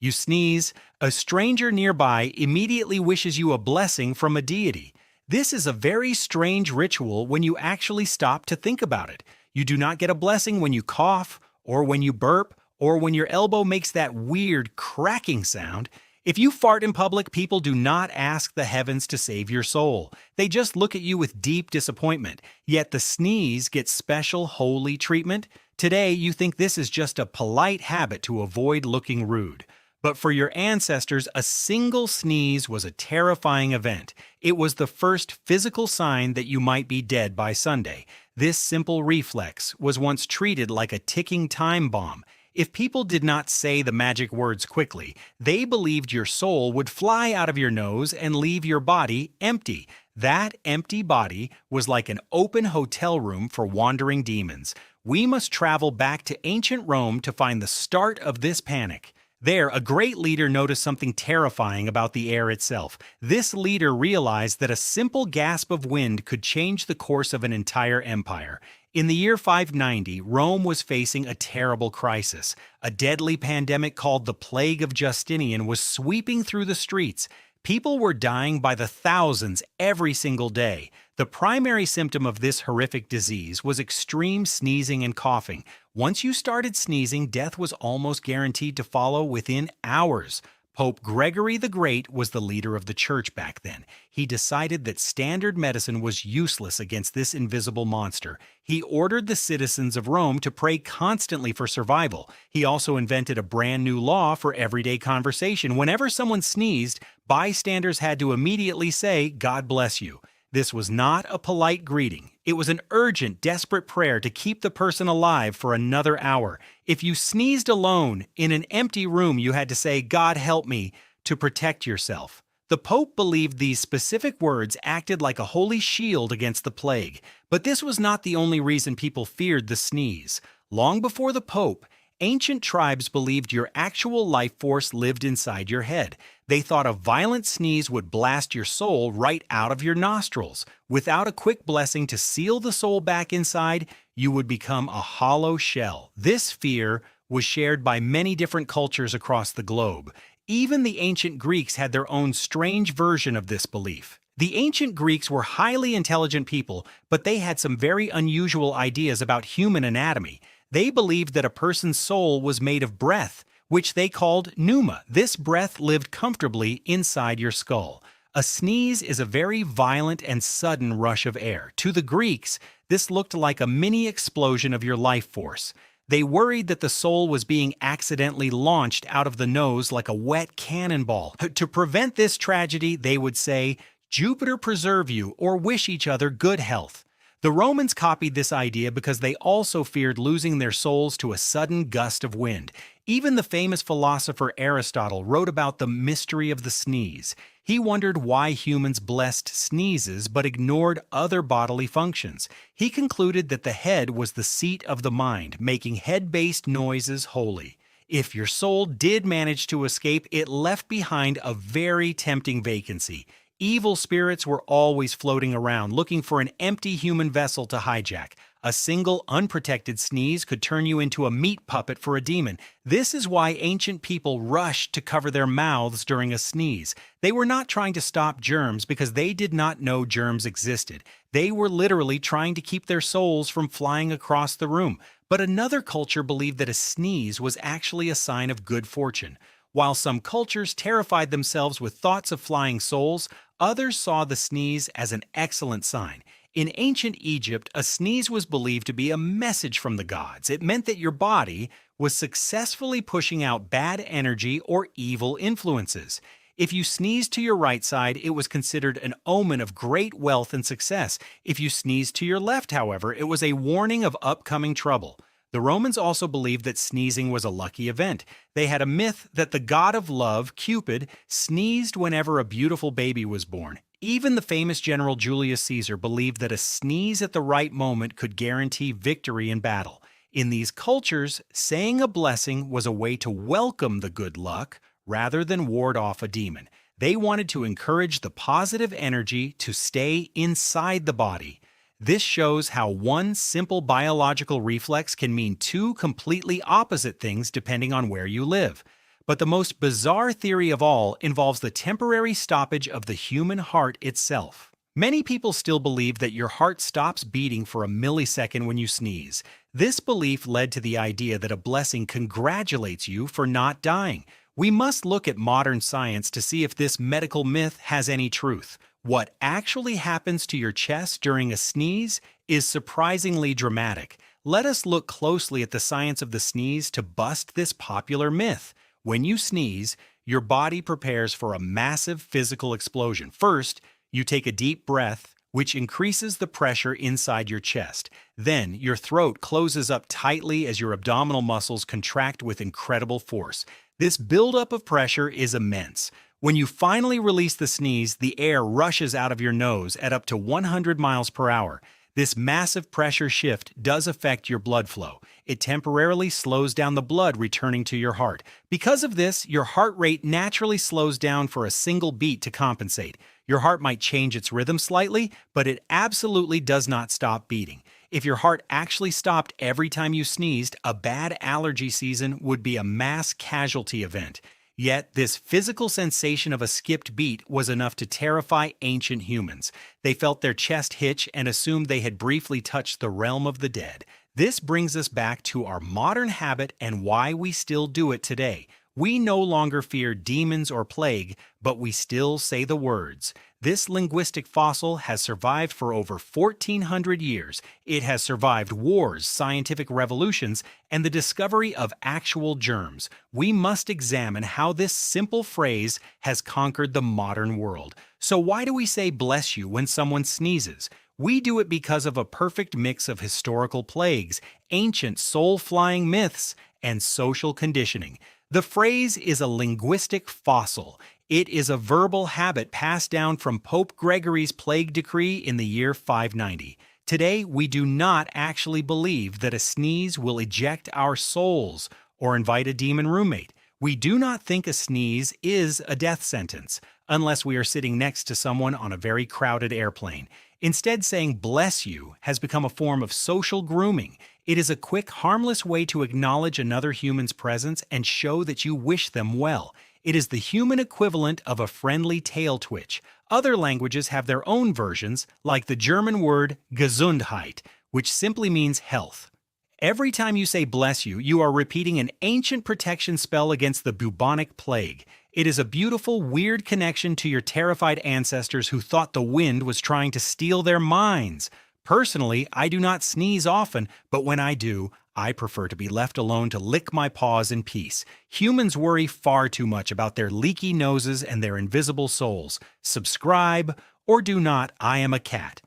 You sneeze, a stranger nearby immediately wishes you a blessing from a deity. This is a very strange ritual when you actually stop to think about it. You do not get a blessing when you cough, or when you burp, or when your elbow makes that weird cracking sound. If you fart in public, people do not ask the heavens to save your soul. They just look at you with deep disappointment. Yet the sneeze gets special holy treatment. Today, you think this is just a polite habit to avoid looking rude. But for your ancestors, a single sneeze was a terrifying event. It was the first physical sign that you might be dead by Sunday. This simple reflex was once treated like a ticking time bomb. If people did not say the magic words quickly, they believed your soul would fly out of your nose and leave your body empty. That empty body was like an open hotel room for wandering demons. We must travel back to ancient Rome to find the start of this panic. There, a great leader noticed something terrifying about the air itself. This leader realized that a simple gasp of wind could change the course of an entire empire. In the year 590, Rome was facing a terrible crisis. A deadly pandemic called the Plague of Justinian was sweeping through the streets. People were dying by the thousands every single day. The primary symptom of this horrific disease was extreme sneezing and coughing. Once you started sneezing, death was almost guaranteed to follow within hours. Pope Gregory the Great was the leader of the church back then. He decided that standard medicine was useless against this invisible monster. He ordered the citizens of Rome to pray constantly for survival. He also invented a brand new law for everyday conversation. Whenever someone sneezed, bystanders had to immediately say, "God bless you." This was not a polite greeting. It was an urgent, desperate prayer to keep the person alive for another hour. If you sneezed alone in an empty room, you had to say, "God help me," to protect yourself. The Pope believed these specific words acted like a holy shield against the plague. But this was not the only reason people feared the sneeze. Long before the Pope, ancient tribes believed your actual life force lived inside your head. They thought a violent sneeze would blast your soul right out of your nostrils. Without a quick blessing to seal the soul back inside, you would become a hollow shell. This fear was shared by many different cultures across the globe. Even the ancient Greeks had their own strange version of this belief. The ancient Greeks were highly intelligent people, but they had some very unusual ideas about human anatomy. They believed that a person's soul was made of breath, which they called pneuma. This breath lived comfortably inside your skull. A sneeze is a very violent and sudden rush of air. To the Greeks, this looked like a mini explosion of your life force. They worried that the soul was being accidentally launched out of the nose like a wet cannonball. To prevent this tragedy, they would say, "Jupiter preserve you," or wish each other good health. The Romans copied this idea because they also feared losing their souls to a sudden gust of wind. Even the famous philosopher Aristotle wrote about the mystery of the sneeze. He wondered why humans blessed sneezes but ignored other bodily functions. He concluded that the head was the seat of the mind, making head-based noises holy. If your soul did manage to escape, it left behind a very tempting vacancy. Evil spirits were always floating around, looking for an empty human vessel to hijack. A single unprotected sneeze could turn you into a meat puppet for a demon. This is why ancient people rushed to cover their mouths during a sneeze. They were not trying to stop germs because they did not know germs existed. They were literally trying to keep their souls from flying across the room. But another culture believed that a sneeze was actually a sign of good fortune. While some cultures terrified themselves with thoughts of flying souls, others saw the sneeze as an excellent sign. In ancient Egypt, a sneeze was believed to be a message from the gods. It meant that your body was successfully pushing out bad energy or evil influences. If you sneezed to your right side, it was considered an omen of great wealth and success. If you sneezed to your left, however, it was a warning of upcoming trouble. The Romans also believed that sneezing was a lucky event. They had a myth that the god of love, Cupid, sneezed whenever a beautiful baby was born. Even the famous general Julius Caesar believed that a sneeze at the right moment could guarantee victory in battle. In these cultures, saying a blessing was a way to welcome the good luck rather than ward off a demon. They wanted to encourage the positive energy to stay inside the body. This shows how one simple biological reflex can mean two completely opposite things depending on where you live. But the most bizarre theory of all involves the temporary stoppage of the human heart itself. Many people still believe that your heart stops beating for a millisecond when you sneeze. This belief led to the idea that a blessing congratulates you for not dying. We must look at modern science to see if this medical myth has any truth. What actually happens to your chest during a sneeze is surprisingly dramatic. Let us look closely at the science of the sneeze to bust this popular myth. When you sneeze, your body prepares for a massive physical explosion. First, you take a deep breath, which increases the pressure inside your chest. Then, your throat closes up tightly as your abdominal muscles contract with incredible force. This buildup of pressure is immense. When you finally release the sneeze, the air rushes out of your nose at up to 100 miles per hour. This massive pressure shift does affect your blood flow. It temporarily slows down the blood returning to your heart. Because of this, your heart rate naturally slows down for a single beat to compensate. Your heart might change its rhythm slightly, but it absolutely does not stop beating. If your heart actually stopped every time you sneezed, a bad allergy season would be a mass casualty event. Yet, this physical sensation of a skipped beat was enough to terrify ancient humans. They felt their chest hitch and assumed they had briefly touched the realm of the dead. This brings us back to our modern habit and why we still do it today. We no longer fear demons or plague, but we still say the words. This linguistic fossil has survived for over 1,400 years. It has survived wars, scientific revolutions, and the discovery of actual germs. We must examine how this simple phrase has conquered the modern world. So why do we say bless you when someone sneezes? We do it because of a perfect mix of historical plagues, ancient soul-flying myths, and social conditioning. The phrase is a linguistic fossil. It is a verbal habit passed down from Pope Gregory's plague decree in the year 590. Today, we do not actually believe that a sneeze will eject our souls or invite a demon roommate. We do not think a sneeze is a death sentence, unless we are sitting next to someone on a very crowded airplane. Instead, saying bless you has become a form of social grooming. It is a quick, harmless way to acknowledge another human's presence and show that you wish them well. It is the human equivalent of a friendly tail twitch. Other languages have their own versions, like the German word Gesundheit, which simply means health. Every time you say bless you, you are repeating an ancient protection spell against the bubonic plague. It is a beautiful, weird connection to your terrified ancestors who thought the wind was trying to steal their minds. Personally, I do not sneeze often, but when I do, I prefer to be left alone to lick my paws in peace. Humans worry far too much about their leaky noses and their invisible souls. Subscribe or do not. I am a cat.